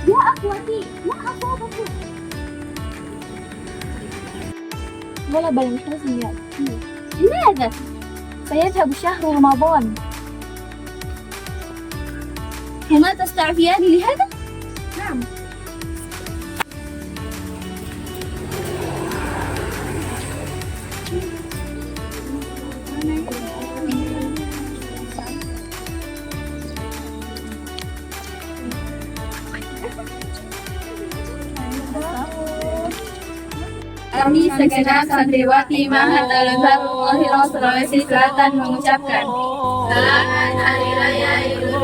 يا أخوتي ما أصابكم؟ غلب الحزن يا أختي. لماذا؟ سيذهب شهر رمضان. هما تستعفيان لهذا؟ نعم. Kami segenap santriwati Mahat Al-Azhar Sulawesi Selatan mengucapkan Selamat Hari Raya Idul